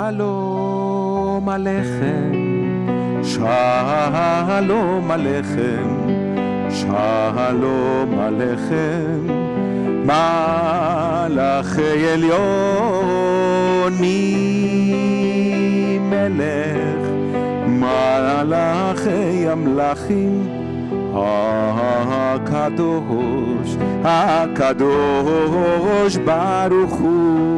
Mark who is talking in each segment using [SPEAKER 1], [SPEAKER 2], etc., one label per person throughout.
[SPEAKER 1] שלום עליכם, שלום עליכם, שלום עליכם, מלאכי עליון ממלך, מלאכי המלכים, הקדוש, הקדוש ברוך הוא.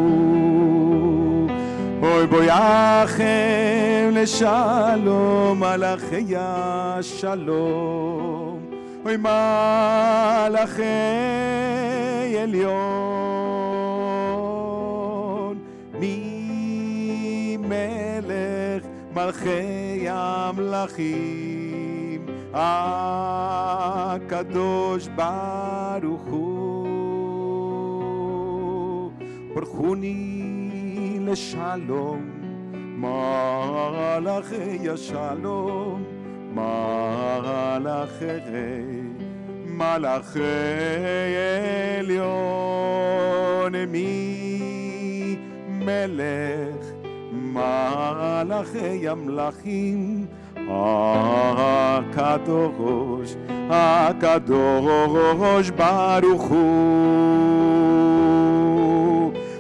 [SPEAKER 1] אוי בויכם לשלום מלאכי השלום, אוי מלאכי עליון ממלך מלכי המלכים, הקדוש ברוך הוא. ברכוני לשלום מלאכי השלום, מלאכי עליון ממלך מלאכי המלכים, הקדוש, הקדוש ברוך הוא.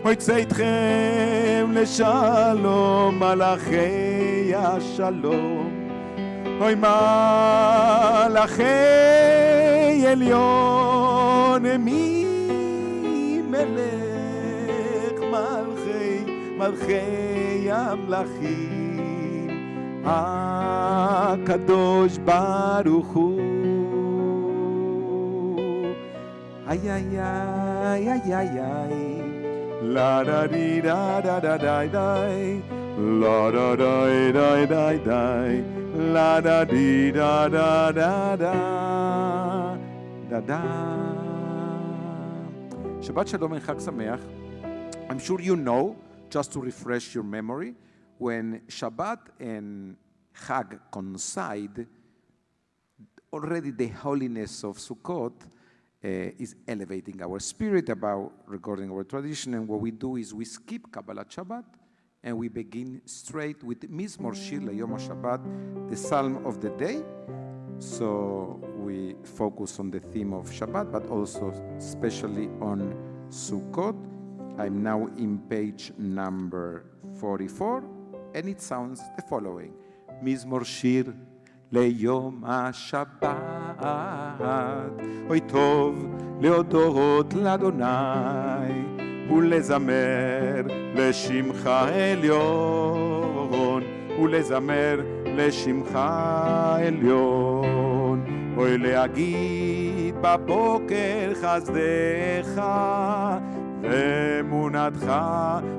[SPEAKER 1] אוי צאתכם לשלום מלאכי השלום, אוי מלאכי עליון ממלך מלכי המלכים, הקדוש ברוך הוא. איי איי איי איי איי איי, לה דה די דה דה דה די די, לה דה די די די די, לה דה די דה דה דה דה דה. שבת שלום וחג שמח. I'm sure you know, just to refresh your memory, when Shabbat and Chag coincide, already the holiness of Sukkot is elevating our spirit regarding our tradition, and what we do is we skip Kabbalat Shabbat and we begin straight with Mizmor Shir LeYom HaShabbat, the Psalm of the day. So we focus on the theme of Shabbat, but also especially on Sukkot. I'm now in page number 44, and it sounds the following. Mizmor Shir LeYom HaShabbat, Oy Tov להודות לאדוני ולזמר לשמך עליון, ולזמר לשמך עליון. אוי להגיד בבוקר חסדך ואמונתך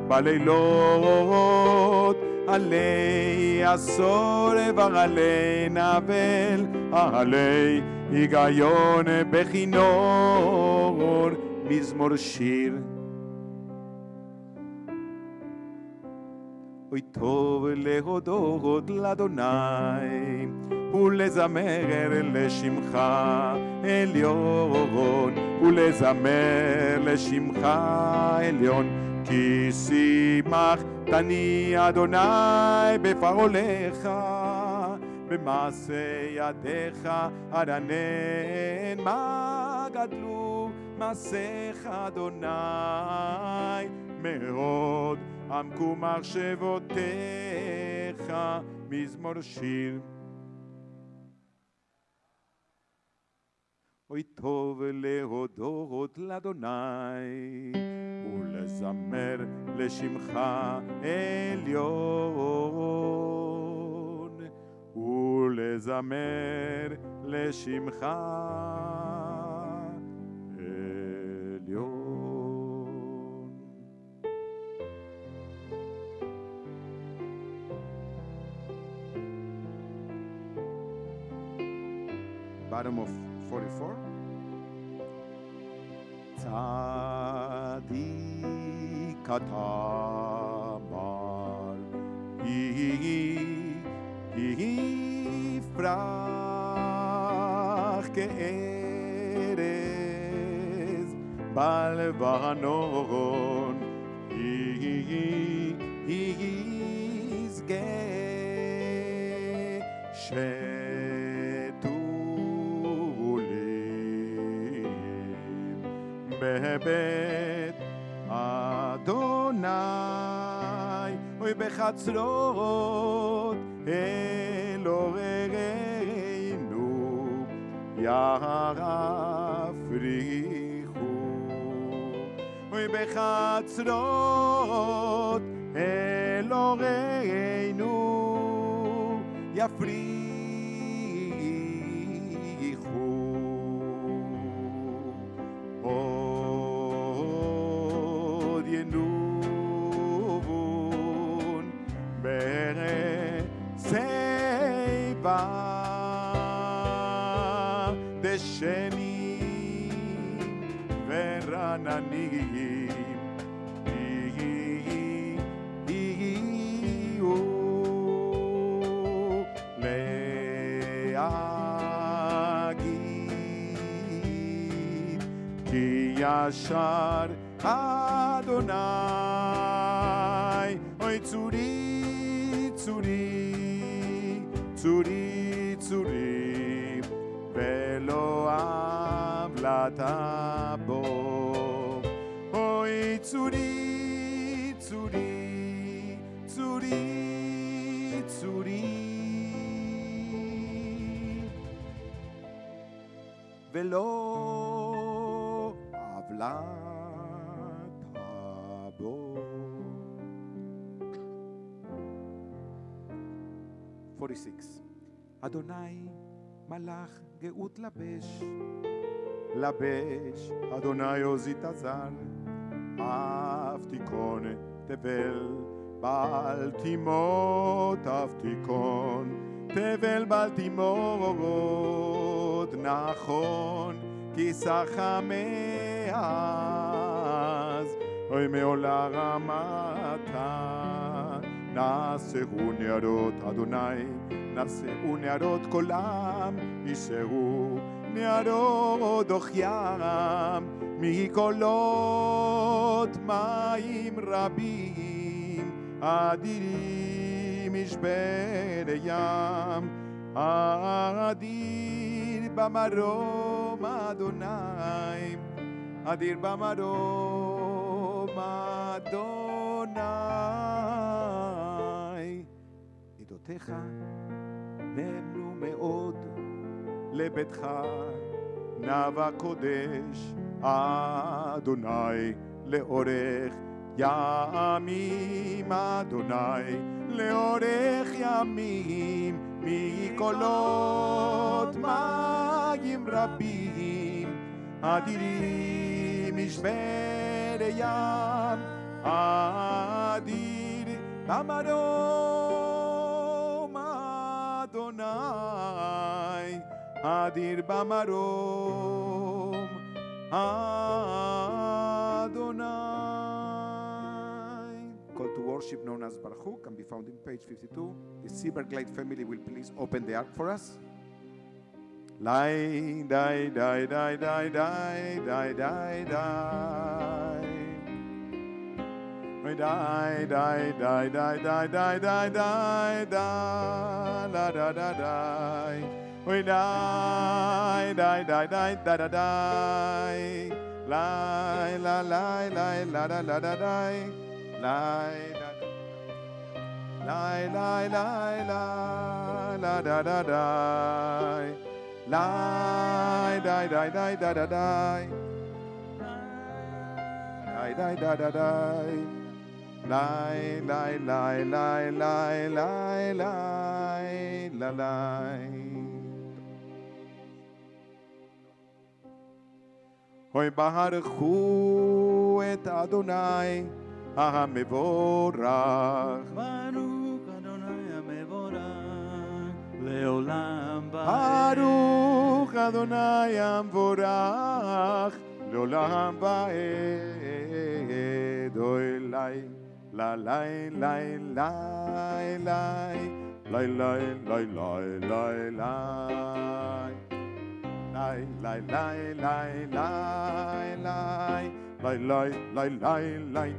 [SPEAKER 1] בלילות, עלי עשור ועלי נבל, עלי היגיון בכינור. מזמור שיר. אוי טוב להודות לאדוני ולזמר לשמך עליון, ולזמר לשמך עליון. כי שימחתני אדוני בפעוליך, במעשה ידיך ארנן. מה גדלו מעשיך אדוני, מאוד עמקו מחשבותיך. מזמור שיר. אוי טוב להודות לאדוני ולזמר לשמך עליון, ולזמר לשמך עליון. Bottom of 44. צדיק אתה מר יפרח כארז בלבנון, יזכה שתולים בבית אדוני אוי בחצרות אלוהינו יפריחו אוי בחצרות אלוהינו יפריחו עוד ינובון ברצי בר דשנים ורננים כי ישר אדוני אוי צורי צורי צורי צורי ולא עוולת בו אוי צורי צורי צורי צורי ולא בו 46 אדוני מלאך גאות לבש אדוני עוזית הזר אף תיכון תבל בעל תימות אף תיכון תבל בעל תימות נכון כי סחמי אז אוי מעולה רמתה נעשהו נערות אדוני נעשהו נערות כולם יישאו נערות דוחיים מקולות מים רבים אדירים משבר ים אדיר במרום אדוני אדיר במרום אדוני עדותיך נאמנו מאוד לביתך נאווה קודש אדוני לאורך ימים אדוני לאורך ימים מקולות מים רבים אדירים משבר ים אדיר במרום אדוני אדיר במרום אדוני. Call to worship known as Baruch can be found in page 52. The Silverglade family will please open the ark for us. Lai dai dai dai dai dai dai dai dai dai dai dai dai dai dai dai dai da la da da dai oi dai dai dai dai da da dai lai la lai lai la da la da dai lai da lai lai lai la la da da dai lai dai dai dai da da dai dai dai da da dai lai lai lai lai lai lai lai la lai hoi baruchu et Adonai המבורך
[SPEAKER 2] ברוך אדוני המבורך לעולם ועד
[SPEAKER 1] ברוך אדוני המבורך לעולם ועד אוי לי לה לי לי לי לי לי לי לי לי לי לי לי לי לי לי לי לי לי לי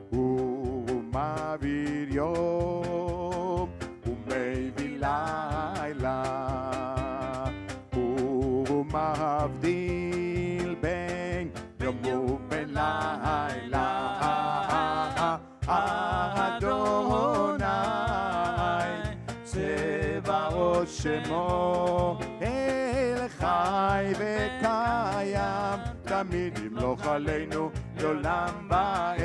[SPEAKER 1] הוא מעביר יום ומביא לילה, הוא מבדיל בין יום ובין לילה. אדוני צבאות שמו, אל חי וקיים, תמיד ימלוך עלינו לעולם ועד.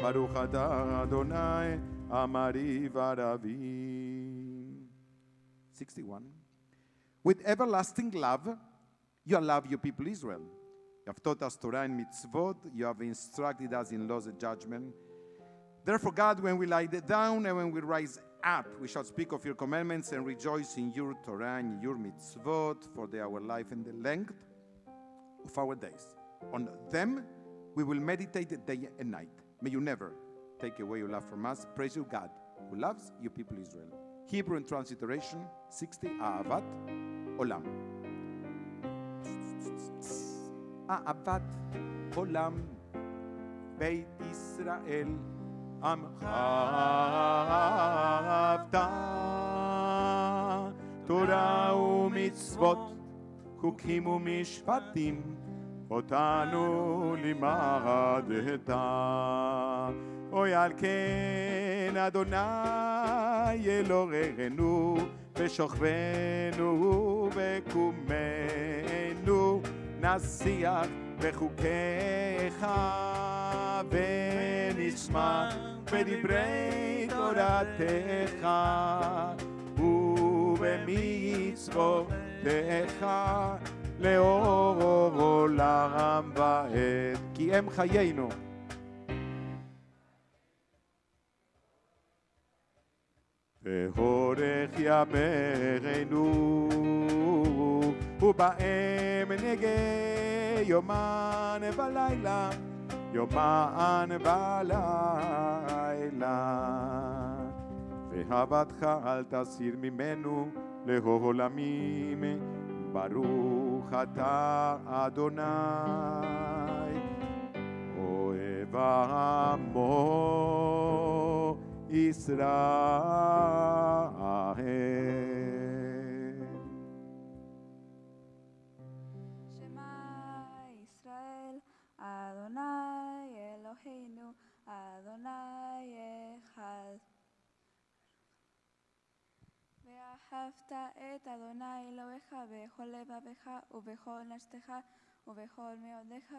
[SPEAKER 1] ברוך אתה אדוני אמרי ורבי. 61. With everlasting love, you love your people Israel. You have taught us Torah and mitzvot. You have instructed us in laws and judgment. Therefore, God, when we lie down and when we rise up, we shall speak of your commandments and rejoice in your Torah and your mitzvot, for they are our life and the length of our days. On them we will meditate day and night. May you never take away your love from us. Praise you, God, who loves your people Israel. Hebrew and transliteration 60. Ahavat Olam. Ahavat Olam Beit Israel. עמך אהבת, תורה ומצוות, חוקים ומשפטים, אותנו לימדת. אוי על כן אדוני אלוהינו, בשוכבנו ובקומנו, נשיח בחוקיך ונשמע בדברי תורתך ובמצוותיך לאור עולם ועד, כי הם חיינו. והורך ימינו ובהם נגה יומן ולילה, יומן ולילה. ואהבתך אל תסיר ממנו לעולמים. ברוך אתה אדוני אוהב עמו ישראל.
[SPEAKER 3] אדוני אלוהינו, אדוני אחד. ואהבת את אדוני אלוהיך בכל לבבך ובכל נפשך ובכל מאודיך.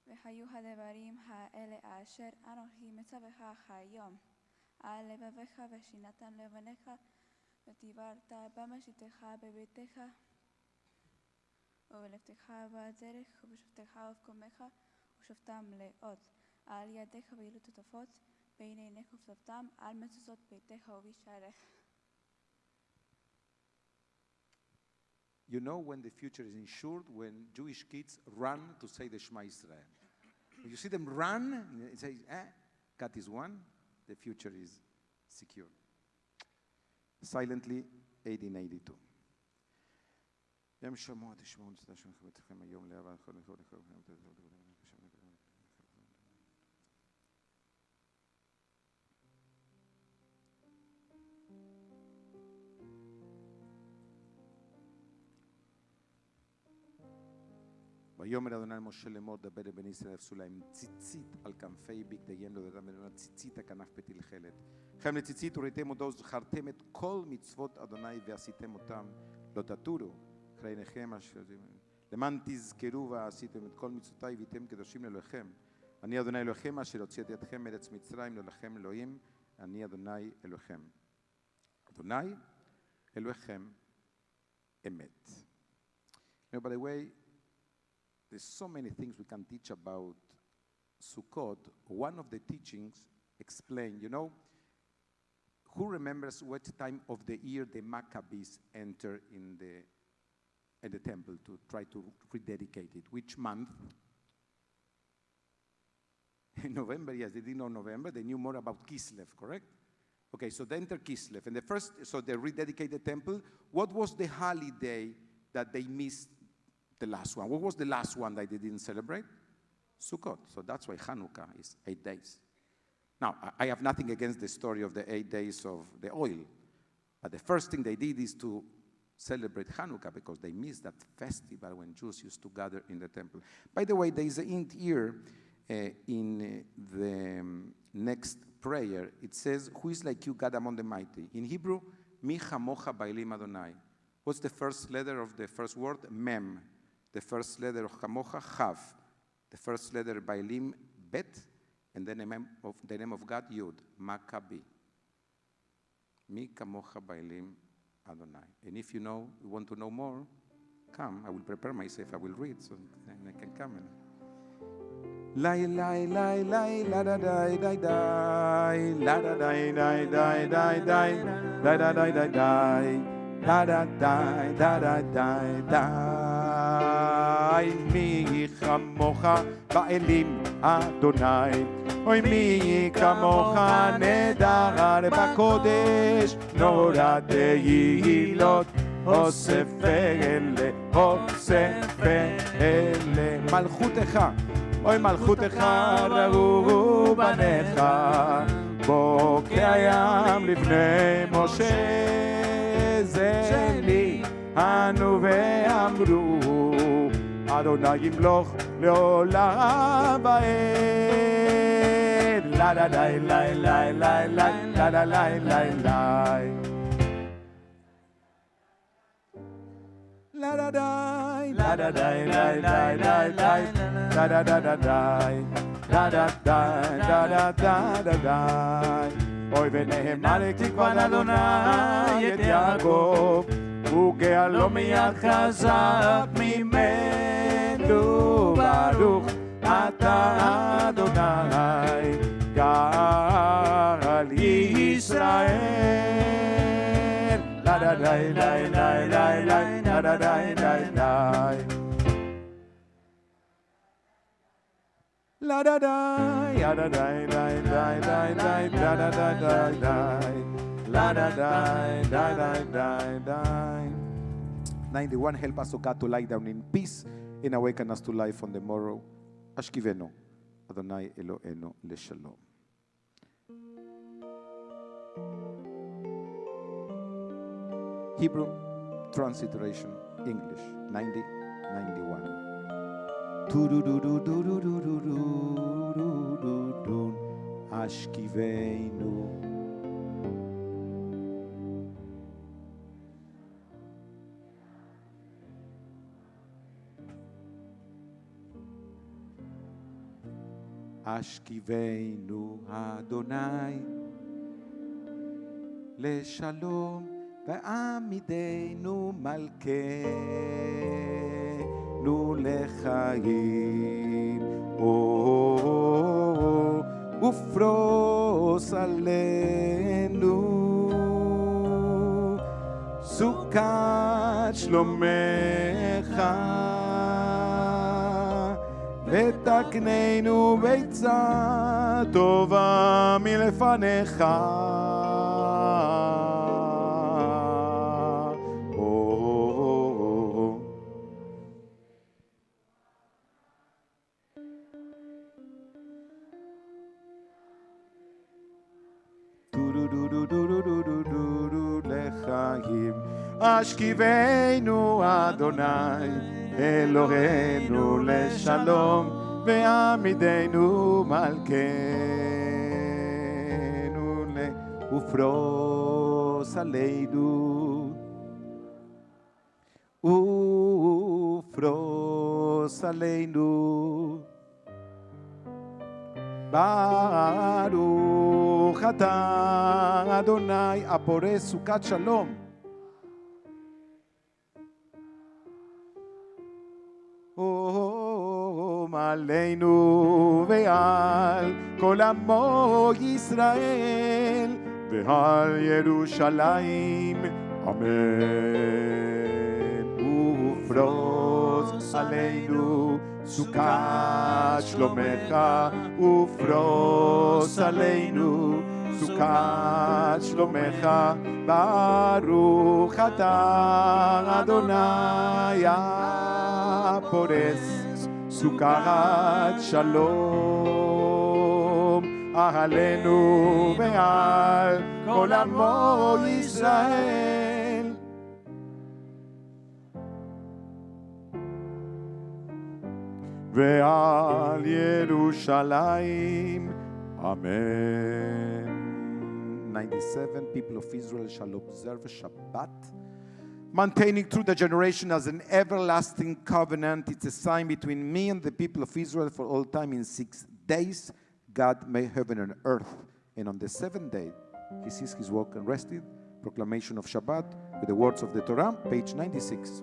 [SPEAKER 3] והיו הדברים האלה אשר אנוכי מצווך היום על לבבך ושינתם לבניך, ודיברת במשפטך בביתך ובלבבך בדרך ובשופטיך ובקומך ושופטם לאות על ידיך ויהיו תותפות בין עיניך ושופטם על מזוזות ביתך ובשעריך.
[SPEAKER 1] You know when the future is ensured when Jewish kids run to say the Shema Israel. When you see them run, it says, God is one, the future is secure. Silently, 1882. ויאמר אדוני אל משה לאמור דבר אל בני ישראל אפסו להם ציצית על כנפי בגדיהם להודתם אל ציצית הכנף בתלכלת. לכם לציצית וראיתם אותו זכרתם את כל מצוות אדוני ועשיתם אותם לא תטורו אחרי עיניכם אשר למען תזכרו ועשיתם את כל מצוותיי והייתם קדושים לאלוהיכם. אני אדוני אלוהיכם אשר הוציא את ידכם מארץ מצרים להילחם אלוהים. אני אדוני אלוהיכם. אדוני אלוהיכם אמת. By the way, there's so many things we can teach about Sukkot. One of the teachings explain, who remembers what time of the year the Maccabees enter in the temple to try to rededicate it? Which month? In November, yes, they didn't know November. They knew more about Kislev, correct? Okay, so they enter Kislev. And so they rededicate the temple. What was the holiday that they missed the last one? What was the last one that they didn't celebrate? Sukkot. So that's why Hanukkah is 8 days. Now, I have nothing against the story of the 8 days of the oil. But the first thing they did is to celebrate Hanukkah because they missed that festival when Jews used to gather in the temple. By the way, there is an hint here in the next prayer. It says, who is like you, God among the mighty? In Hebrew, Mi chamocha bailim Adonai. What's the first letter of the first word? Mem. The first letter of chamocha, Chav. The first letter bailim, Bet. And then the name of God, Yud, Maccabi. Mi kamocha bailim Adonai. And if you want to know more, come. I will prepare myself. I will read so then I can come. Lai lai lai lai la da dai dai dai la da dai dai dai dai dai la da dai dai dai la da dai da da dai dai mi chamocha ba'elim Adonai. Oy mi kamocha nedar b'kodesh nora tehilot osef ele malchutecha oy malchutecha ragu banecha bokei hayam lifnei Moshe zeli anu ve'amru Adonai yimloch leolam va'ed la da da la la la la la la la la la da da la da da la la la la da da da da da da da da da da da da Oy ונאמר תקווה לאדוני את יעקב וגאלו מיד חזק ממנו ברוך אתה אדוני גאל ישראל לה לה לה לה לה לה לה לה לה לה La da da, ya da da da da da da da da da da, la da da da da da da. 91. Help us, O God, to lie down in peace and awaken us to life on the morrow. Ashkivenu, Adonai Eloheinu leshalom. Hebrew transliteration, English, 90, 91. Ashkivenu Ashkivenu Adonai leshalom ve'amidenu malkeinu לחיים ופרוס עלינו סוכת שלומך ותקננו ביצה טובה מלפניך אשכיבנו אדוני אלוהינו לשלום ועמידנו מלכנו ופרוס עלינו ופרוס עלינו ברוך אתה אדוני הפורס סוכת שלום עלינו ועל כל עמו ישראל ועל ירושלים, אמן. ופרוס עלינו סוכת שלומך, ופרוס עלינו סוכת שלומך, ברוך אתה אדוני הפורס סוכת שלום עלינו ועל כל עמו ישראל. ועל ירושלים, אמן. 97 people of Israel shall observe Shabbat, maintaining through the generation as an everlasting covenant. It's a sign between me and the people of Israel for all time. In 6 days God made heaven and earth, and on the 7th day he ceased his work and rested. Proclamation of Shabbat with the words of the Torah, page 96.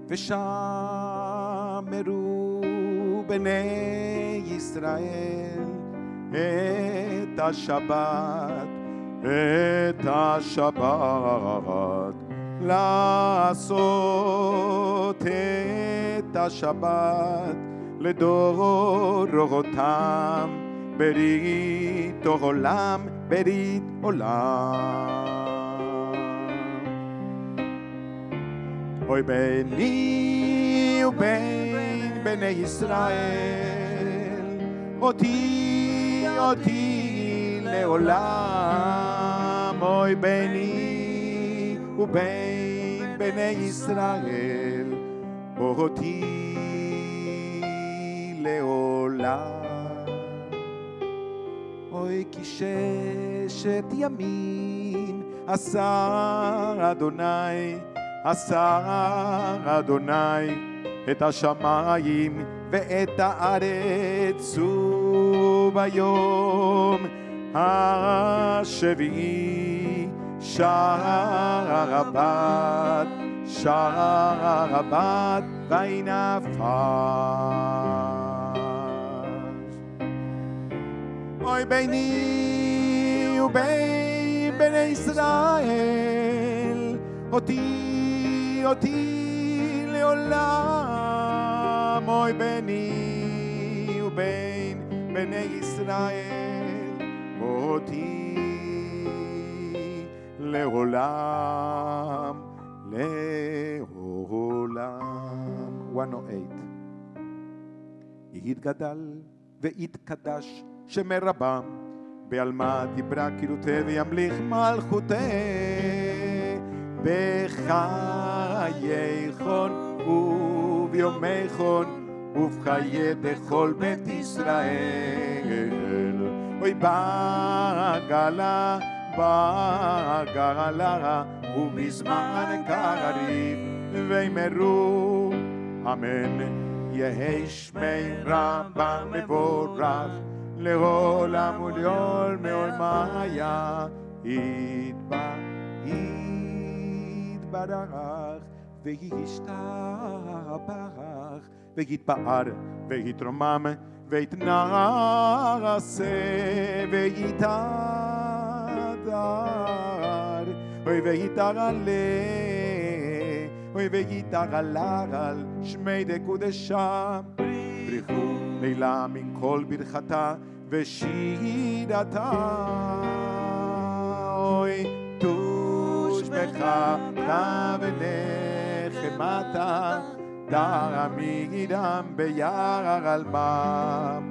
[SPEAKER 1] ושמרו בני ישראל את השבת, לעשות את השבת לדורותם, ברית עולם, ברית עולם. אוי ביני ובין בני ישראל, אותי לעולם. אוי ביני ובין בני ישראל, אותי לעולם. אוי כי 6 ימים עשה אדוני, עשה אדוני את השמיים ואת הארץ, וביום השביעי שבת וינפש. אוי ביני ובין בני ישראל, אותי לעולם. אוי ביני ובין בני ישראל, אותי לעולם, לעולם. 108. יתגדל ויתקדש שמי רבם, בעלמא דיברה קירותי וימליך מלכותי, בחיי חון וביומי חון ובחיי דכל בית ישראל. אוי בגלה ובזמן קריב ויאמרו אמן. יהי שמי רבם מבורך לעולם ולעולם עולמיה. יתברך וישתבח ויתפאר ויתרומם ויתנשא ויתהדר ויתעלה על שמי דקודשה. ברכו לילה מן כל ברכתה ושירתה. אוי תושבחה ונחמתה, דרמידם ביער אלמם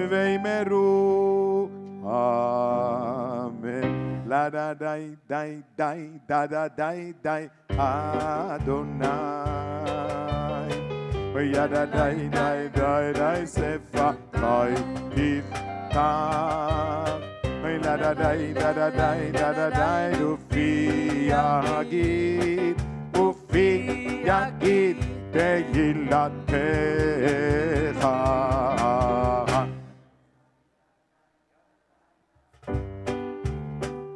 [SPEAKER 1] ויאמרו אמן. לה דה די די די דה דה די די אדוני, וידה די די די די ספר די תפתח, ולה דה די דה דה די דה דה די ופי יגיד תהילתך.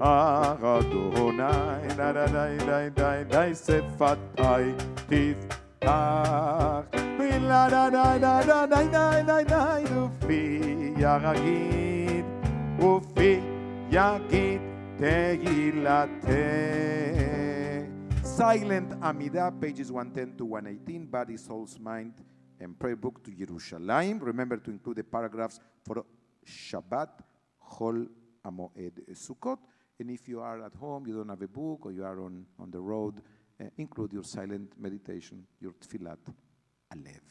[SPEAKER 1] אדוני, די די די די שפתי תפתח, ולה די די די די די די די ופי יגיד, ופי יגיד תהילתך. Silent Amidah, pages 110 to 118, Body, Soul's Mind, and Prayer Book to Jerusalem. Remember to include the paragraphs for Shabbat, Chol Hamoed Sukkot. And if you are at home, you don't have a book, or you are on the road, include your silent meditation, your Tfilat Alev.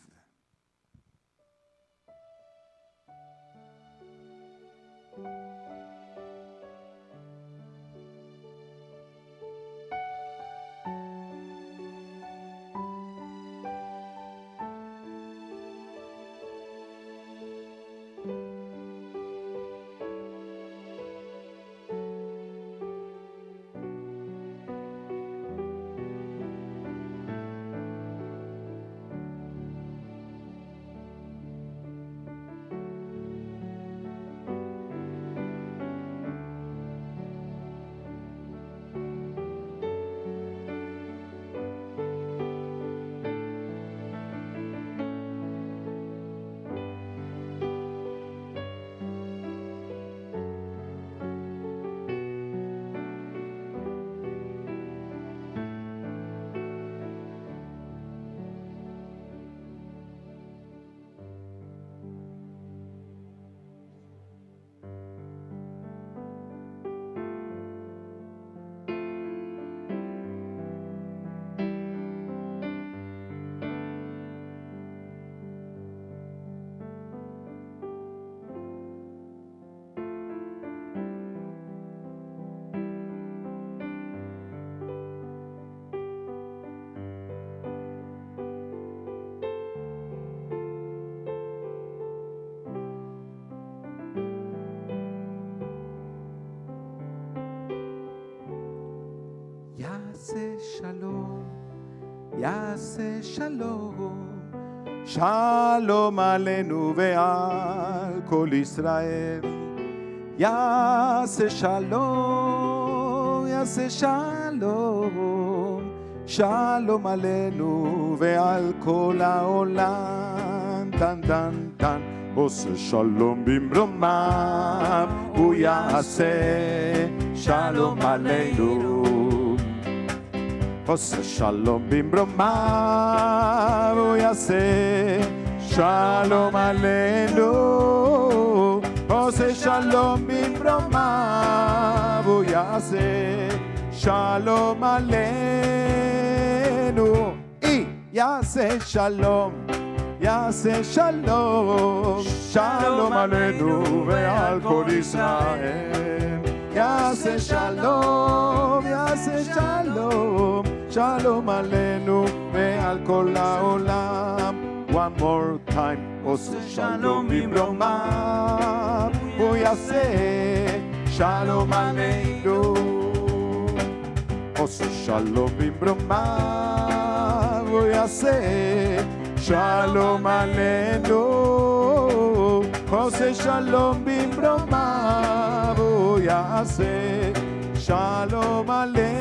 [SPEAKER 1] יעשה שלום, יעשה שלום, שלום עלינו ועל כל ישראל. יעשה שלום, יעשה שלום, שלום עלינו ועל כל העולם. דן דן דן, עושה שלום במרומיו, הוא יעשה שלום עלינו. עושה שלום במרומיו, הוא יעשה שלום עלינו. עושה שלום במרומיו, הוא יעשה שלום עלינו. יעשה שלום, יעשה שלום, שלום עלינו ועל כל ישראל. יעשה שלום, יעשה שלום, שלום עלינו ועל כל העולם. One more time, עושה שלום במרומיו, הוא יעשה שלום עלינו. עושה שלום במרומיו, הוא יעשה שלום עלינו. עושה שלום במרומיו, הוא יעשה שלום עלינו.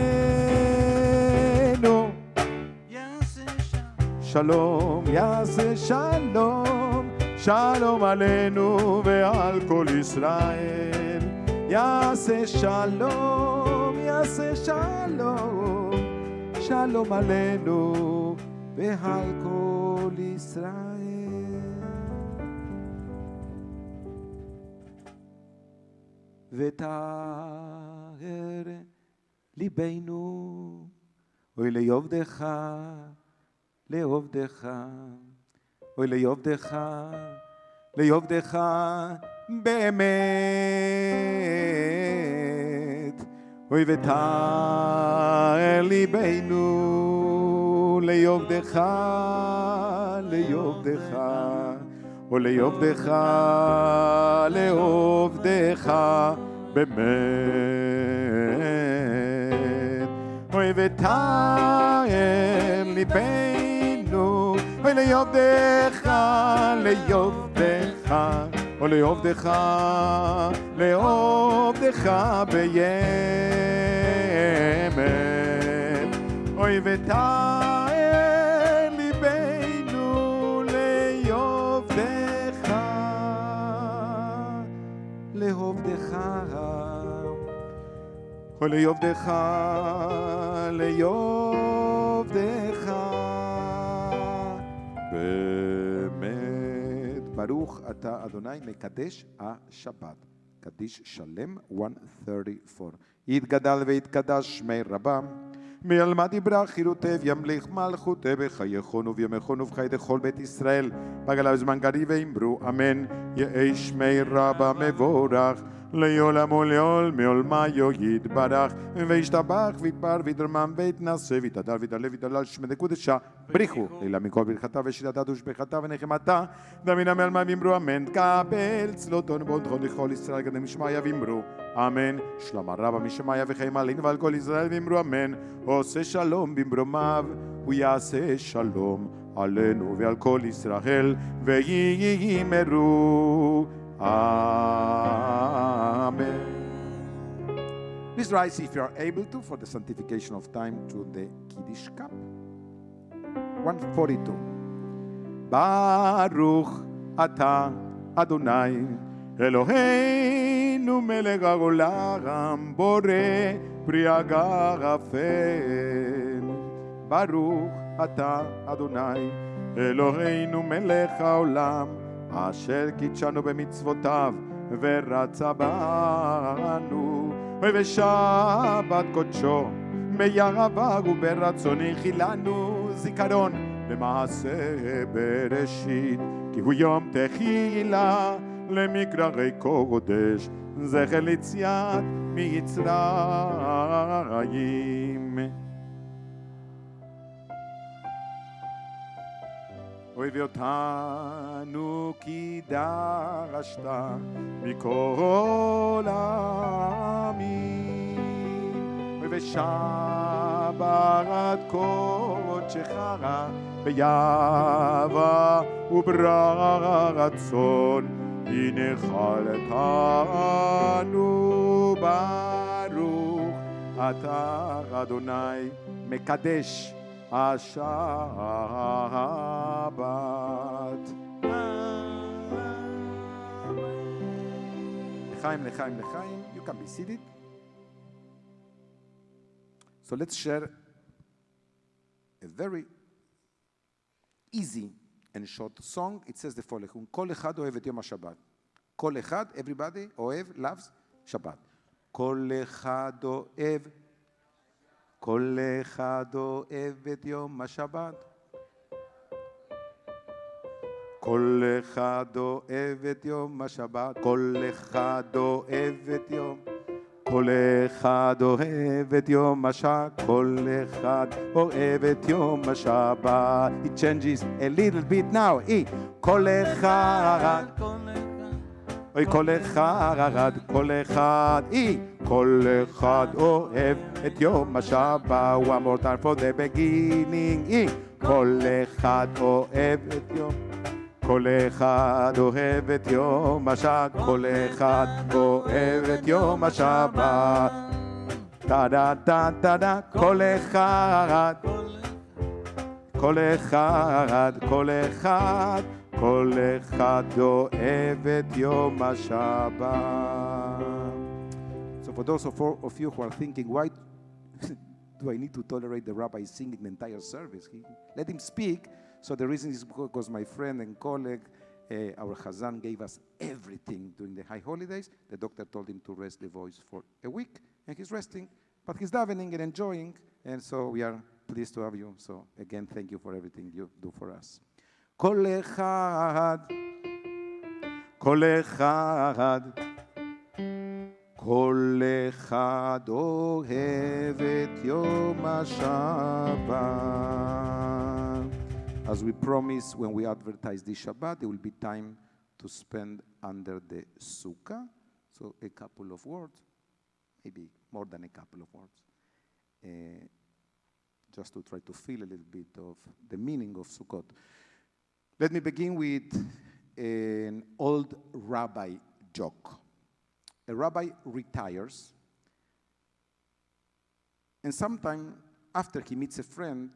[SPEAKER 1] שלום, יעשה שלום, שלום עלינו ועל כל ישראל. יעשה שלום, יעשה שלום, שלום עלינו ועל כל ישראל. ותאר ליבנו, אוי ליובדך, לעובדך, אוי ליובדך, ליובדך באמת. אוי ותאר ליבנו, ליובדך, ליובדך, או ליובדך, לעובדך באמת. אוי ותאר ליבנו, אוי ליובדך, ליובדך, ולעובדך, לעובדך בימת. אוי ותאר ליבנו לעובדך, לעובדך, ולעובדך, לעובדך באמת. ברוך אתה אדוני מקדש השבת. קדיש שלם 134. יתגדל ויתקדש שמי רבם, מילמד יברח חירותי וימליך מלכותי בחייכון ובימיכון ובחיי דכל בית ישראל בגלה בזמן קריב ואמרו אמן. יהי שמי רבא מבורך לעולם ולעולם מעולמיו יתברך וישתבח ויתפאר ויתרומם ויתנשא ויתהדר ויתעלה ויתהלל שמי דקודשה בריחו לילה מכל ברכתה ושירתה ושבחתה ונחמתה דמינה מעלמי ואמרו אמן. קבל צלותון ובונתכון לכל ישראל קדם משמעיה ואמרו אמן. שלמה רבא משמעיה וחיים עלינו ועל כל ישראל ואמרו אמן. עושה שלום במרומיו הוא יעשה שלום עלינו ועל כל ישראל ויאמרו Amen. Please rise if you are able to for the sanctification of time to the Kiddush cup. 142. Baruch Ata Adonai Eloheinu melech haolam borei pri hagarafen. Baruch Ata Adonai Eloheinu melech haolam אשר קידשנו במצוותיו ורצה בנו ובשבת קודשו בירביו וברצון החילנו זיכרון למעשה בראשית כי הוא יום תחילה למקראי קודש זכר ליציאת מצרים. אוי ואותנו כי דרשת מכל העמים ושבת קודשך ביבא וברצון הנחלתנו. ברוך אתה אדוני מקדש השבת. לחיים, לחיים, לחיים. You can be seated. So let's share a very easy and short song. It says the following. כל אחד אוהב את יום השבת. כל אחד, everybody, אוהב, loves, שבת. כל אחד אוהב, כל אחד אוהב את יום השבת. כל אחד אוהב את יום השבת. כל אחד אוהב את יום. כל אחד אוהב את יום השבת. כל אחד אוהב את יום השבת. It changes a little bit now. כל אחד. אוי כל אחד. כל אחד. כל אחד אוהב את יום השבת. One more time for the beginning. כל אחד אוהב את יום. כל אחד אוהב את יום השבת. כל אחד אוהב את יום השבת. טה-דה, טה-דה, כל אחד. כל אחד. כל אחד. כל אחד אוהב את יום השבת. So for those of you who are thinking, why do I need to tolerate the rabbi singing the entire service? Let him speak. So the reason is because my friend and colleague, our Chazan, gave us everything during the high holidays. The doctor told him to rest the voice for a week, and he's resting, but he's davening and enjoying, and so we are pleased to have you. So again, thank you for everything you do for us. כל אחד, כל אחד, כל אחד אוהב את יום השבת. As we promised when we advertised this Shabbat, there will be time to spend under the sukkah. So a couple of words, maybe more than a couple of words, just to try to feel a little bit of the meaning of Sukkot. Let me begin with an old rabbi joke. A rabbi retires, and sometime after he meets a friend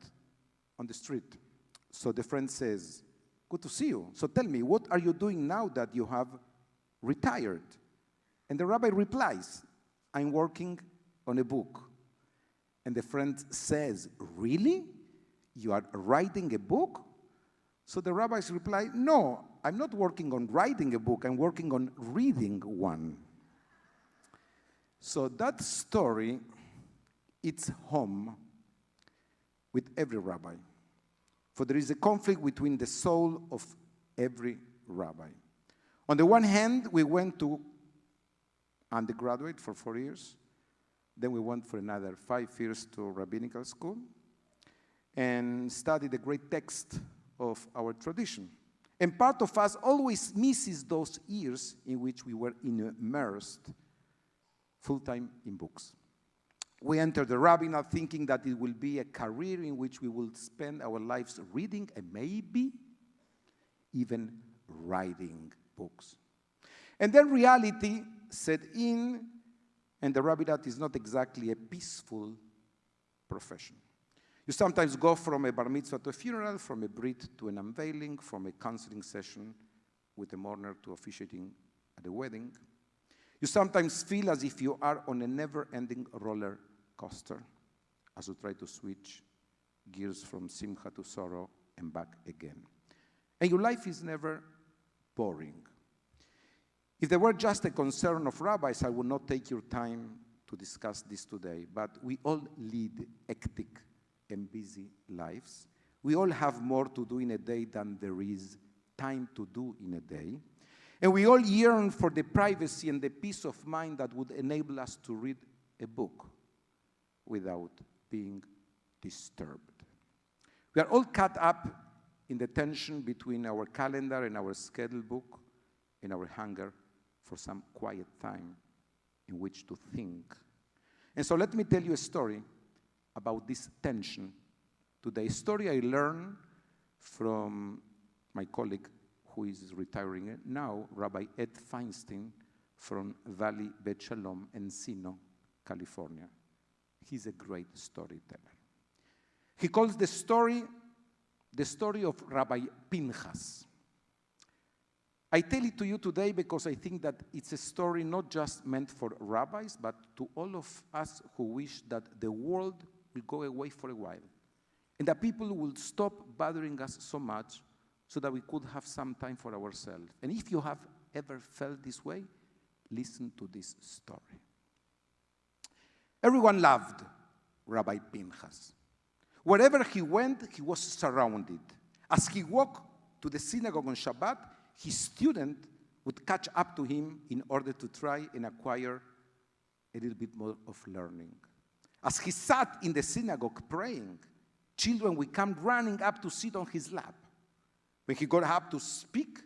[SPEAKER 1] on the street. So the friend says, "Good to see you. So tell me, what are you doing now that you have retired?" And the rabbi replies, "I'm working on a book." And the friend says, "Really? You are writing a book?" So the rabbis reply, "No, I'm not working on writing a book, I'm working on reading one." So that story, it's home with every rabbi. For there is a conflict between the soul of every rabbi. On the one hand, we went to undergraduate for 4 years. Then we went for another 5 years to rabbinical school and studied the great text of our tradition. And part of us always misses those years in which we were immersed full-time in books. We entered the rabbinate thinking that it will be a career in which we will spend our lives reading and maybe even writing books. And then reality set in, and the rabbinate is not exactly a peaceful profession. You sometimes go from a bar mitzvah to a funeral, from a brit to an unveiling, from a counseling session with a mourner to officiating at a wedding. You sometimes feel as if you are on a never-ending roller coaster as you try to switch gears from simcha to sorrow and back again. And your life is never boring. If there were just a concern of rabbis, I would not take your time to discuss this today, but we all lead hectic and busy lives. We all have more to do in a day than there is time to do in a day. And we all yearn for the privacy and the peace of mind that would enable us to read a book without being disturbed. We are all caught up in the tension between our calendar and our schedule book and our hunger for some quiet time in which to think. And so let me tell you a story about this tension today. A story I learned from my colleague who is retiring now, Rabbi Ed Feinstein from Valley Bet Shalom, Encino, California. He's a great storyteller. He calls the story of Rabbi Pinchas. I tell it to you today because I think that it's a story not just meant for rabbis, but to all of us who wish that the world will go away for a while, and that people will stop bothering us so much so that we could have some time for ourselves. And if you have ever felt this way, listen to this story. Everyone loved Rabbi Pinchas. Wherever he went, he was surrounded. As he walked to the synagogue on Shabbat, his student would catch up to him in order to try and acquire a little bit more of learning. As he sat in the synagogue praying, children would come running up to sit on his lap. When he got up to speak,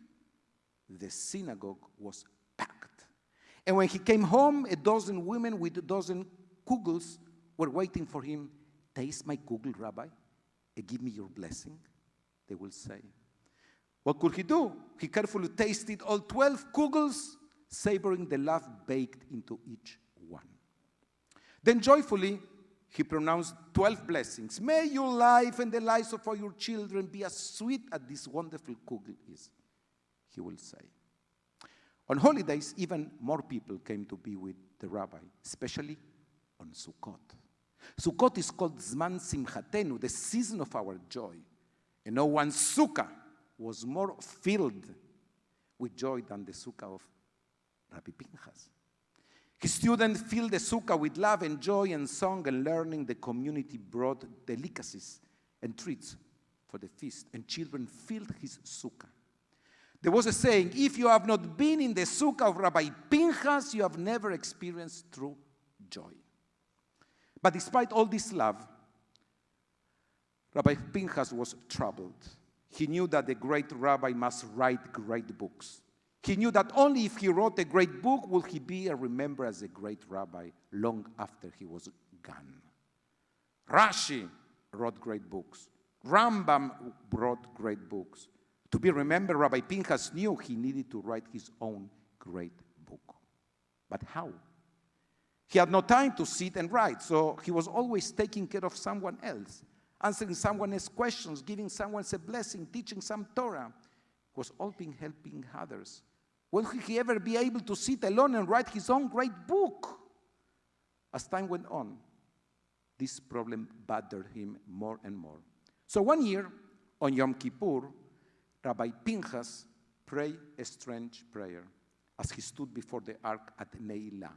[SPEAKER 1] the synagogue was packed. And when he came home, a dozen women with a dozen kugels were waiting for him. "Taste my kugel, Rabbi, and give me your blessing," they will say. What could he do? He carefully tasted all 12 kugels, savoring the love baked into each one. Then joyfully, he pronounced 12 blessings. "May your life and the lives of all your children be as sweet as this wonderful kugel is," he will say. On holidays, even more people came to be with the rabbi, especially on Sukkot. Sukkot is called Zman Simchatenu, the season of our joy. And no one's sukkah was more filled with joy than the sukkah of Rabbi Pinchas. His students filled the sukkah with love and joy and song and learning. The community brought delicacies and treats for the feast, and children filled his sukkah. There was a saying, if you have not been in the sukkah of Rabbi Pinchas, you have never experienced true joy. But despite all this love, Rabbi Pinchas was troubled. He knew that the great rabbi must write great books. He knew that only if he wrote a great book would he be remembered as a great rabbi long after he was gone. Rashi wrote great books. Rambam wrote great books. To be remembered, Rabbi Pinchas knew he needed to write his own great book. But how? He had no time to sit and write, so he was always taking care of someone else, answering someone else's questions, giving someone a blessing, teaching some Torah. He was always helping others. Will he ever be able to sit alone and write his own great book? As time went on, this problem bothered him more and more. So one year, on Yom Kippur, Rabbi Pinchas prayed a strange prayer as he stood before the ark at Neilah.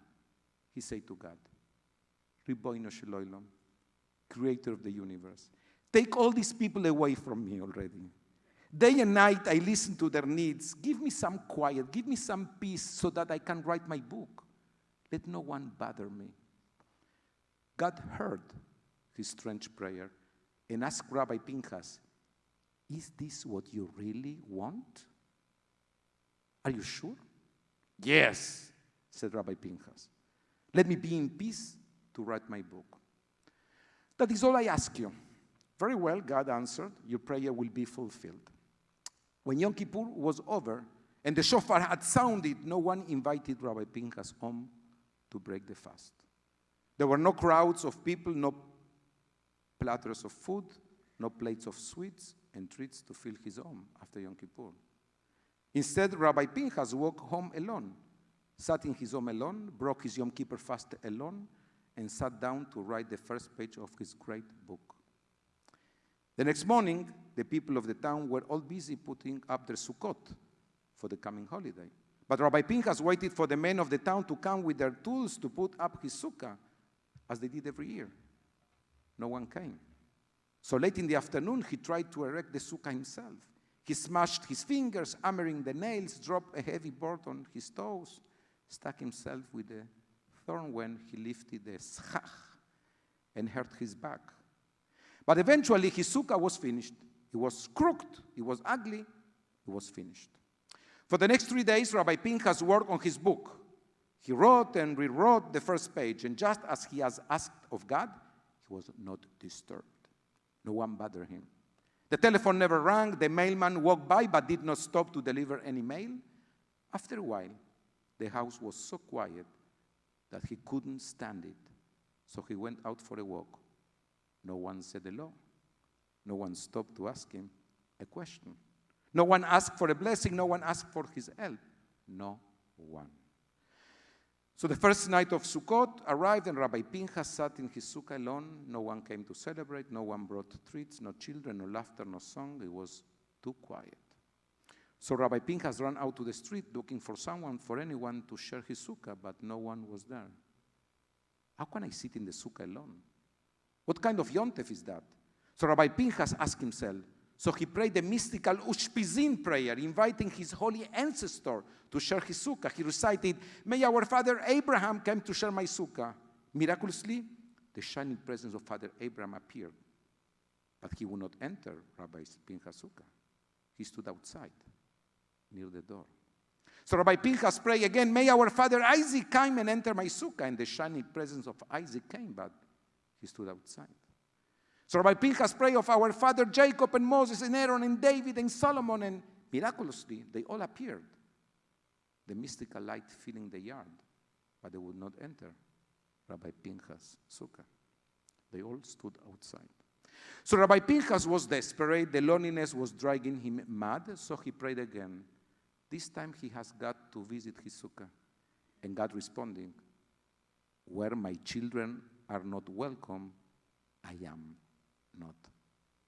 [SPEAKER 1] He said to God, Ribono shel olam, creator of the universe, take all these people away from me already. Day and night I listen to their needs. Give me some quiet, give me some peace so that I can write my book. Let no one bother me. God heard his strange prayer and asked Rabbi Pinchas, is this what you really want? Are you sure? Yes, said Rabbi Pinchas. Let me be in peace to write my book. That is all I ask you. Very well, God answered, your prayer will be fulfilled. When Yom Kippur was over and the shofar had sounded, no one invited Rabbi Pinchas home to break the fast. There were no crowds of people, no platters of food, no plates of sweets and treats to fill his home after Yom Kippur. Instead, Rabbi Pinchas walked home alone, sat in his home alone, broke his Yom Kippur fast alone, and sat down to write the first page of his great book. The next morning, the people of the town were all busy putting up their Sukkot for the coming holiday. But Rabbi Pinchas waited for the men of the town to come with their tools to put up his sukkah, as they did every year. No one came. So late in the afternoon, he tried to erect the sukkah himself. He smashed his fingers, hammering the nails, dropped a heavy board on his toes, stuck himself with a thorn when he lifted the schach and hurt his back. But eventually, his sukkah was finished. It was crooked, it was ugly, it was finished. For the next 3 days, Rabbi Pinchas worked on his book. He wrote and rewrote the first page, and just as he has asked of God, he was not disturbed. No one bothered him. The telephone never rang, the mailman walked by but did not stop to deliver any mail. After a while, the house was so quiet that he couldn't stand it, so he went out for a walk. No one said hello. No one stopped to ask him a question. No one asked for a blessing. No one asked for his help. No one. So the first night of Sukkot arrived, and Rabbi Pinchas sat in his sukkah alone. No one came to celebrate. No one brought treats, no children, no laughter, no song. It was too quiet. So Rabbi Pinchas ran out to the street looking for someone, for anyone to share his sukkah, but no one was there. How can I sit in the sukkah alone? What kind of yontef is that? So Rabbi Pinchas asked himself. So he prayed the mystical Ushpizin prayer, inviting his holy ancestor to share his sukkah. He recited, may our father Abraham come to share my sukkah. Miraculously, the shining presence of Father Abraham appeared. But he would not enter Rabbi Pinchas' sukkah. He stood outside, near the door. So Rabbi Pinchas prayed again, may our father Isaac come and enter my sukkah. And the shining presence of Isaac came, but he stood outside. So Rabbi Pinchas prayed of our father Jacob and Moses and Aaron and David and Solomon, and miraculously, they all appeared. The mystical light filling the yard, but they would not enter Rabbi Pinchas' sukkah. They all stood outside. So Rabbi Pinchas was desperate. The loneliness was driving him mad, so he prayed again. This time he has got to visit his sukkah. And God responding, where my children are not welcome, I am not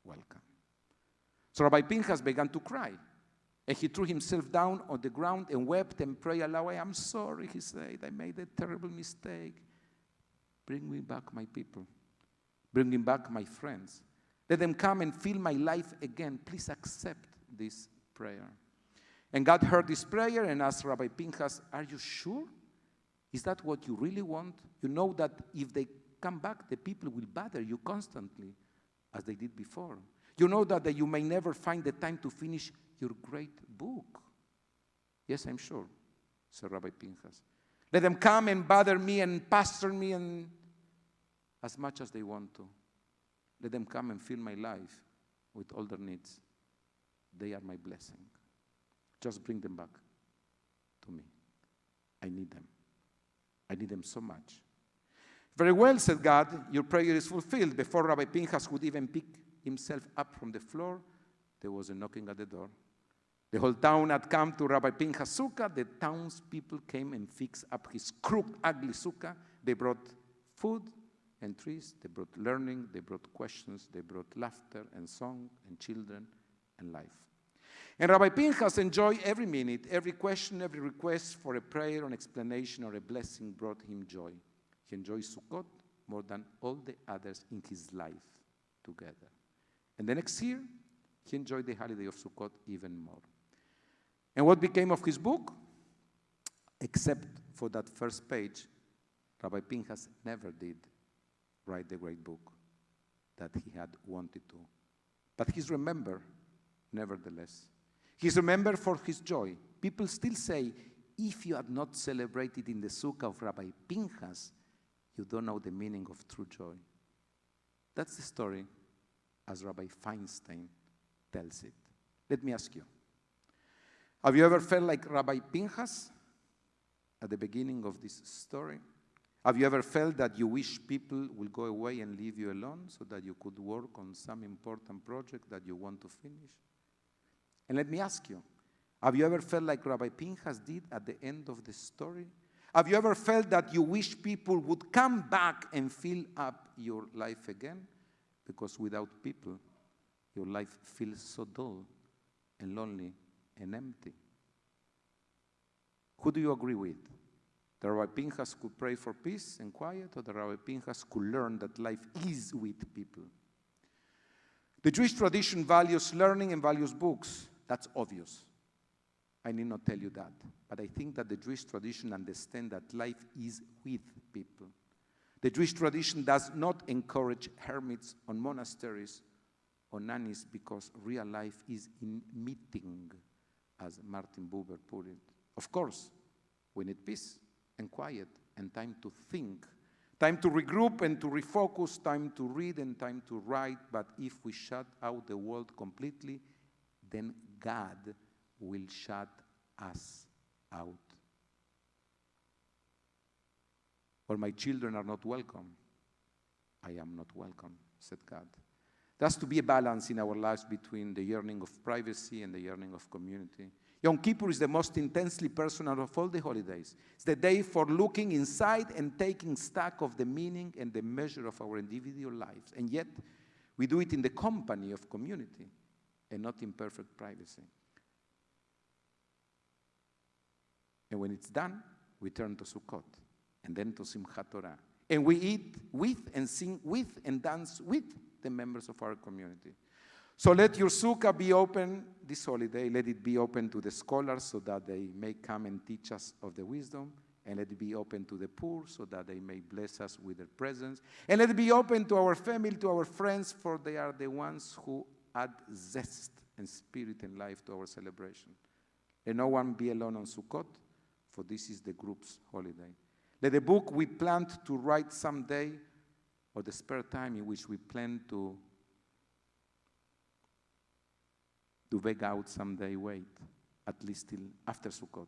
[SPEAKER 1] welcome. So Rabbi Pinchas began to cry. And he threw himself down on the ground and wept and prayed aloud. I am sorry, he said. I made a terrible mistake. Bring me back my people. Bring me back my friends. Let them come and fill my life again. Please accept this prayer. And God heard this prayer and asked Rabbi Pinchas, are you sure? Is that what you really want? You know that if they come back, the people will bother you constantly, as they did before. You know that you may never find the time to finish your great book. Yes, I'm sure, said Rabbi Pinchas. Let them come and bother me and pester me and as much as they want to. Let them come and fill my life with all their needs. They are my blessing. Just bring them back to me. I need them. I need them so much. Very well, said God, your prayer is fulfilled. Before Rabbi Pinchas could even pick himself up from the floor, there was a knocking at the door. The whole town had come to Rabbi Pinchas' sukkah. The townspeople came and fixed up his crooked, ugly sukkah. They brought food and trees. They brought learning. They brought questions. They brought laughter and song and children and life. And Rabbi Pinchas enjoyed every minute, every question, every request for a prayer, an explanation, or a blessing brought him joy. He enjoyed Sukkot more than all the others in his life together. And the next year, he enjoyed the holiday of Sukkot even more. And what became of his book? Except for that first page, Rabbi Pinchas never did write the great book that he had wanted to. But he's remembered, nevertheless. He's remembered for his joy. People still say, if you had not celebrated in the sukkah of Rabbi Pinchas, you don't know the meaning of true joy. That's the story as Rabbi Feinstein tells it. Let me ask you, have you ever felt like Rabbi Pinchas at the beginning of this story? Have you ever felt that you wish people will go away and leave you alone so that you could work on some important project that you want to finish? And let me ask you, have you ever felt like Rabbi Pinchas did at the end of the story? Have you ever felt that you wish people would come back and fill up your life again? Because without people, your life feels so dull and lonely and empty. Who do you agree with? The Rabbi Pinchas could pray for peace and quiet, or the Rabbi Pinchas could learn that life is with people? The Jewish tradition values learning and values books. That's obvious. I need not tell you that. But I think that the Jewish tradition understands that life is with people. The Jewish tradition does not encourage hermits or monasteries or nannies because real life is in meeting, as Martin Buber put it. Of course, we need peace and quiet and time to think, time to regroup and to refocus, time to read and time to write. But if we shut out the world completely, then God will shut us out. Or my children are not welcome. I am not welcome, said God. There has to be a balance in our lives between the yearning of privacy and the yearning of community. Yom Kippur is the most intensely personal of all the holidays. It's the day for looking inside and taking stock of the meaning and the measure of our individual lives. And yet, we do it in the company of community and not in perfect privacy. And when it's done, we turn to Sukkot and then to Simchat Torah. And we eat with and sing with and dance with the members of our community. So let your sukkah be open this holiday. Let it be open to the scholars so that they may come and teach us of the wisdom. And let it be open to the poor so that they may bless us with their presence. And let it be open to our family, to our friends, for they are the ones who add zest and spirit and life to our celebration. Let no one be alone on Sukkot, for this is the group's holiday. Let the book we planned to write someday, or the spare time in which we plan to beg out someday, wait, at least till after Sukkot.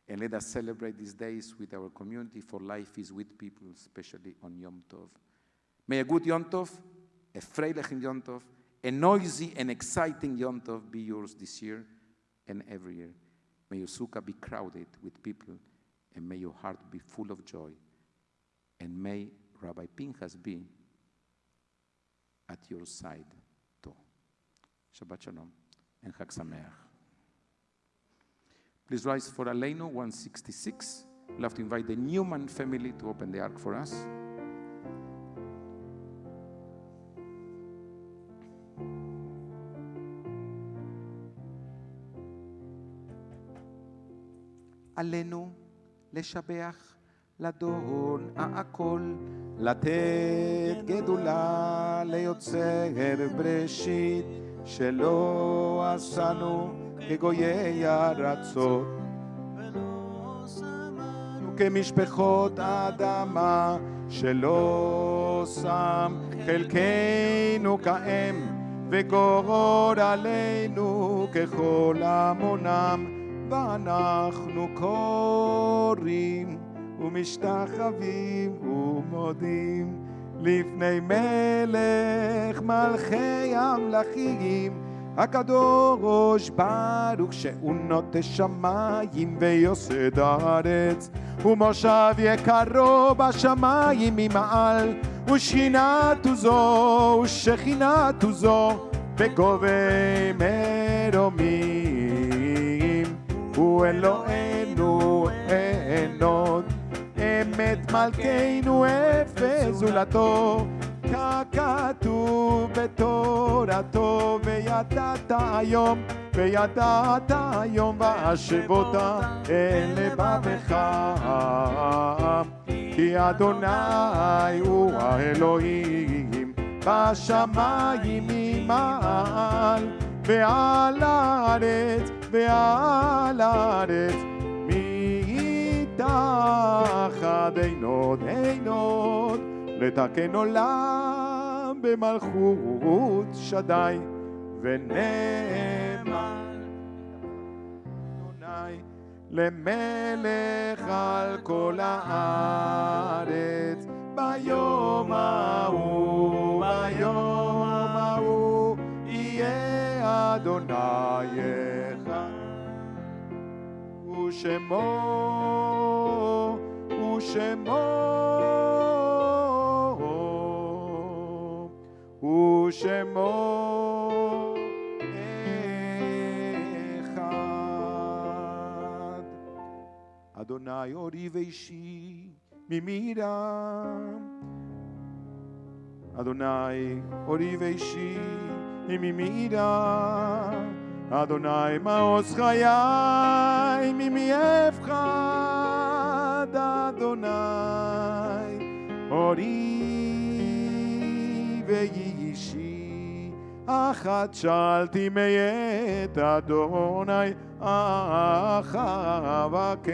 [SPEAKER 1] And let us celebrate these days with our community, for life is with people, especially on Yom Tov. May a good Yom Tov, a freilichen Yom Tov, a noisy and exciting Yom Tov be yours this year and every year. May your sukkah be crowded with people, and may your heart be full of joy. And may Rabbi Pinchas be at your side too. Shabbat Shalom and Chag Sameach. Please rise for Aleinu 166. We'll have to invite the Newman family to open the ark for us. עלינו לשבח, לדון הכל, לתת גדולה ליוצר בראשית, שלא עשנו כגויי ארצות, כמשפחות האדמה, שלא שם חלקנו כאם, וגורר עלינו ככל המונם, ואנחנו קוראים ומשתחווים ומודים לפני מלך מלכי המלכים, הקדוש ברוך שהוא נוטה שמיים ויוסד הארץ, ומושב יקרו בשמיים ממעל, ושכינתו זו ושכינתו זו בגובה מרומים, הוא אלוהינו אין עוד, אמת מלכנו אפס זולתו, ככתוב בתורתו, וידעת היום והשבות אל לבבך, כי אדוני הוא האלוהים בשמיים ממעל, ועל הארץ מתחת אין עוד לתקן עולם במלכות שדי ונאמן אדוני למלך על כל הארץ, ביום ההוא יהיה אדוני אחד, ושמו אחד. אדוני אורי ואישי ממירם, אדוני אורי ואישי ממירם, אדוני מעוז חיי ממי אפחד, אדוני אורי ואישי, אחת שאלתי מאת אדוני, אך אבקש,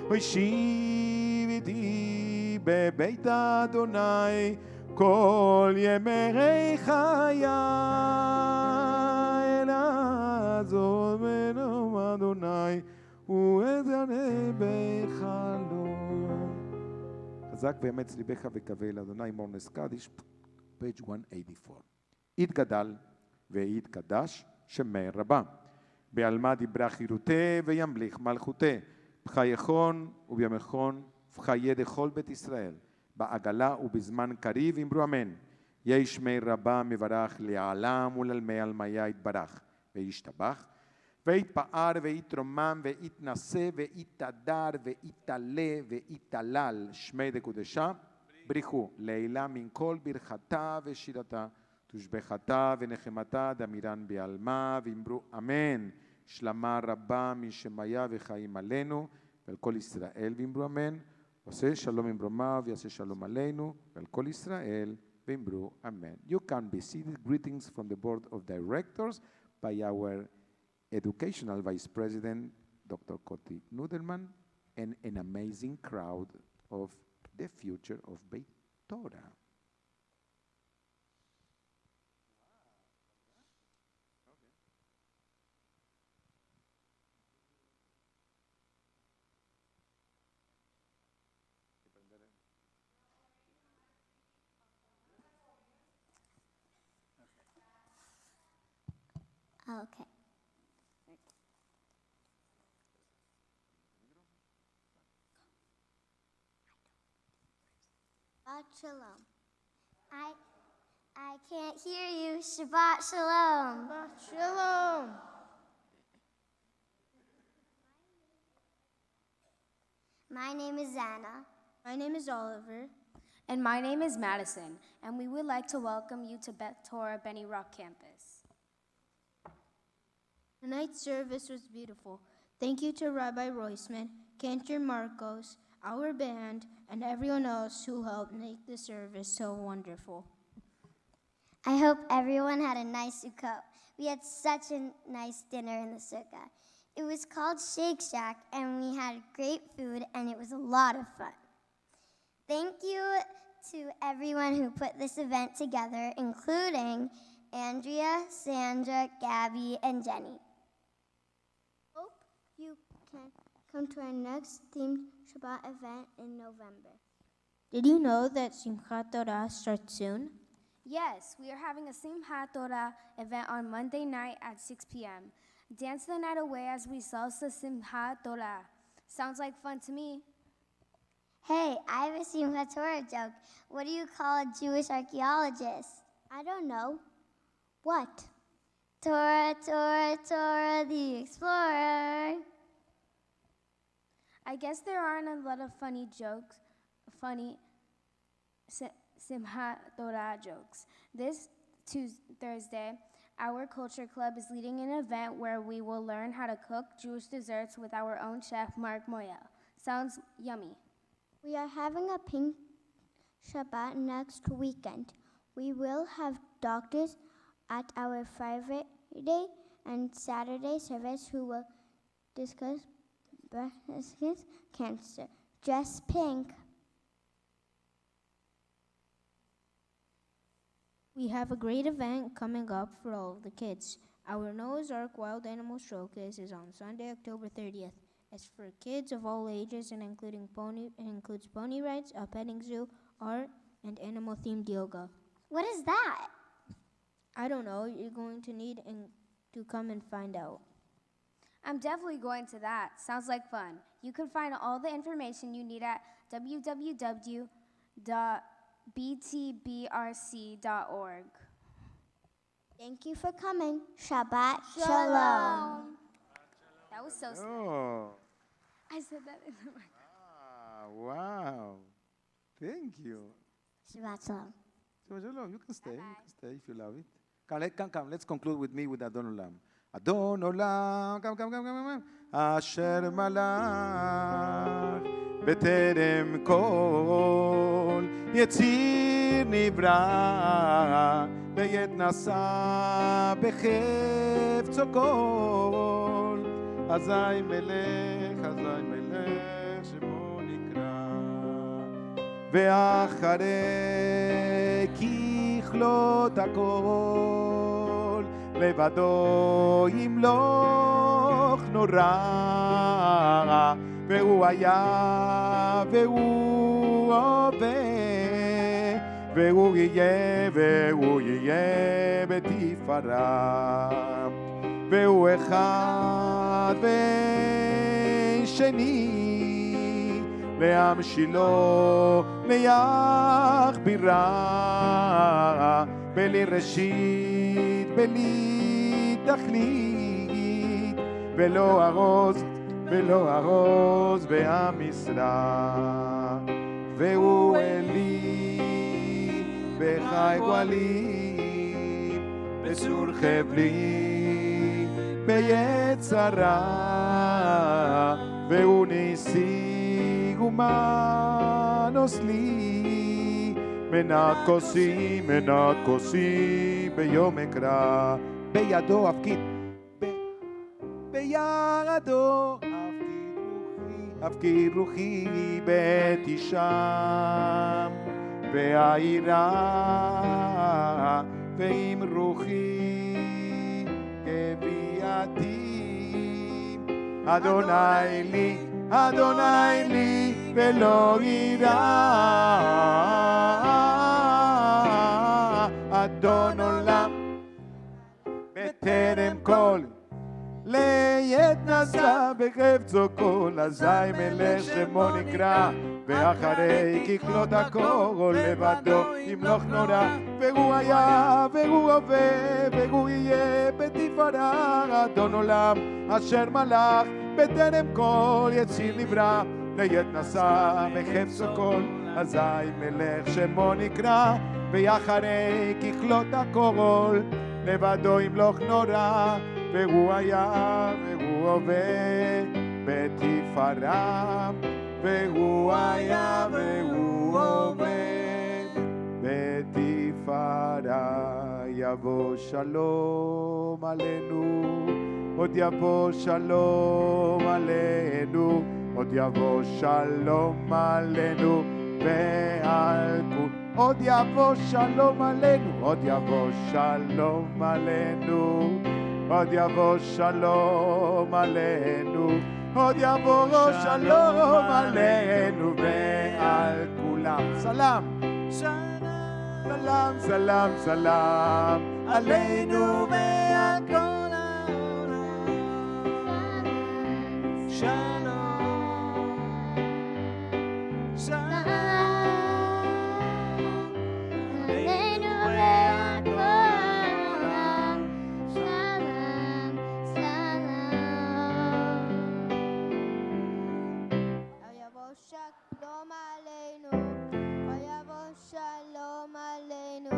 [SPEAKER 1] וישיב איתי בבית אדוני כל ימי חיי, לעזוב מנום אדוני ואזנה בחלום. חזק ואמץ ליבך וקווה לאדוני מורנס קדיש, page 184. יתגדל ויתקדש שמי רבה, בעלמא דיברה חירותה וימליך מלכותה, בחייכון ובימיכון וחיי דכל בית ישראל, בעגלה ובזמן קריב אמרו אמן. יהי שמי רבה מברך לעלם ולעלמי עלמיה יתברך וישתבח, ויתפאר ויתרומם ויתנשא ויתהדר ויתעלה ויתהלל שמי דקודשה, בריחו לעילה מן כל ברכתה ושירתה, תושבחתה ונחמתה דמירן בעלמה, ואמרו אמן. שלמה רבה משמיה וחיים עלינו ועל כל ישראל, ואמרו אמן. עושה שלום עם ברומיו, יעשה שלום עלינו ועל כל ישראל, ואמרו אמן. You can be seated. Greetings from the board of directors by our educational vice president, Dr. Koti Nudelman, and an amazing crowd of the future of Beth Torah.
[SPEAKER 4] Okay. Shabbat shalom. I can't hear you. Shabbat shalom.
[SPEAKER 5] Shabbat shalom.
[SPEAKER 4] My name is Anna.
[SPEAKER 5] My name is Oliver.
[SPEAKER 6] And my name is Madison, and we would like to welcome you to Beth Torah Benny Rock campus.
[SPEAKER 5] Tonight's service was beautiful. Thank you to Rabbi Roisman, Cantor Marcos, our band, and everyone else who helped make the service so wonderful.
[SPEAKER 4] I hope everyone had a nice sukkah. We had such a nice dinner in the sukkah. It was called Shake Shack, and we had great food, and it was a lot of fun. Thank you to everyone who put this event together, including Andrea, Sandra, Gabby, and Jenny. Hope you can come to our next themed Shabbat event in November.
[SPEAKER 5] Did you know that Simchat Torah starts soon?
[SPEAKER 6] Yes, we are having a Simchat Torah event on Monday night at 6 p.m. Dance the night away as we salsa Simchat Torah. Sounds like fun to me.
[SPEAKER 4] Hey, I have a Simchat Torah joke. What do you call a Jewish archaeologist? I don't know. What? Torah, Torah, Torah, the explorer.
[SPEAKER 6] I guess there aren't a lot of funny Simchat Torah jokes. This Thursday, our culture club is leading an event where we will learn how to cook Jewish desserts with our own chef, Mark Moyel. Sounds yummy.
[SPEAKER 4] We are having a pink Shabbat next weekend. We will have doctors at our Friday and Saturday service who will discuss breast cancer. Dress pink.
[SPEAKER 5] We have a great event coming up for all of the kids. Our Noah's Ark Wild Animal Showcase is on Sunday, October 30th. It's for kids of all ages and includes pony rides, a petting zoo, art, and animal-themed yoga.
[SPEAKER 4] What is that?
[SPEAKER 5] I don't know. You're going to need to come and find out.
[SPEAKER 6] I'm definitely going to that. Sounds like fun. You can find all the information you need at www.btbrc.org.
[SPEAKER 4] Thank you for coming. Shabbat Shalom.
[SPEAKER 6] That was so sweet.
[SPEAKER 1] Oh,
[SPEAKER 6] I said that in the mic.
[SPEAKER 1] wow. Thank you.
[SPEAKER 4] Shabbat Shalom.
[SPEAKER 1] Shabbat shalom. You can stay. You
[SPEAKER 6] Bye-bye.
[SPEAKER 1] can stay if you love it. Come. Let's conclude with me with Adon Olam. Adon Olam. Come. Asher malach בטרם כל יציר נברא בעת נשא בחפצו כל אזי מלך שמו נקרא ואחרי ככלות הכל לבדו ימלוך נורא והוא היה והוא הווה והוא יהיה בתפארה והוא אחד ואין שני להמשילו ליכבירה בלי ראשית בלי תכלית ולא ארוז והמשרה והוא אלי בחי גואלי בסור חבלי ביצרה והוא נשיג ומנוס לי מנת כוסי ביום אקרא בידו הפקיד בידו הפקיד רוחי בתשם והעירה ועם רוחי כביאתי אדוני לי ולא יירא אדון עולם בטרם כל לעת נשא בחפצו כל אזי מלך שמו נקרא ואחרי ככלות הכל לבדו ימלוך נורא והוא היה והוא הווה והוא יהיה בתפארה אדון עולם אשר מלך בטרם כל יציר נברא לעת נשא בחפצו כל אזי מלך שמו נקרא ואחרי ככלות הכל לבדו ימלוך נורא והוא היה והוא הווה בתפארה והוא היה והוא הווה בתפארה יבוא שלום עלינו עוד יבוא שלום עלינו עוד יבוא שלום עלינו ועל כולנו עוד יבוא שלום עלינו, עוד יבוא שלום עלינו, עוד יבוא שלום עלינו, עוד יבוא שלום עלינו ועל כולם. סלאם, סלאם, סלאם, סלאם עלינו ועל כל העולם.
[SPEAKER 2] שלום, שלום
[SPEAKER 4] עלינו ועל כל העולם. שלום, שלום.
[SPEAKER 5] ויבוא שלום עלינו, ויבוא שלום עלינו.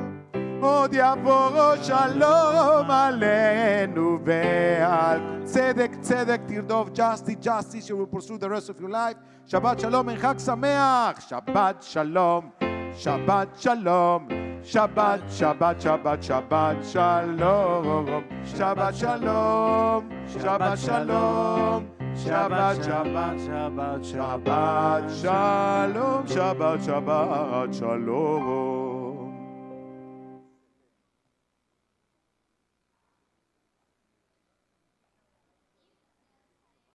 [SPEAKER 1] עוד יבוא שלום עלינו ועל צדק, צדק תרדוף, justice, justice, you will pursue the rest of your life. שבת שלום, חג שמח. שבת שלום, שבת שלום, שבת, שבת, שבת, שבת שלום, שבת שלום, שבת שלום, שבת, שבת,
[SPEAKER 2] שבת,
[SPEAKER 1] שבת שלום, שבת, שבת שלום.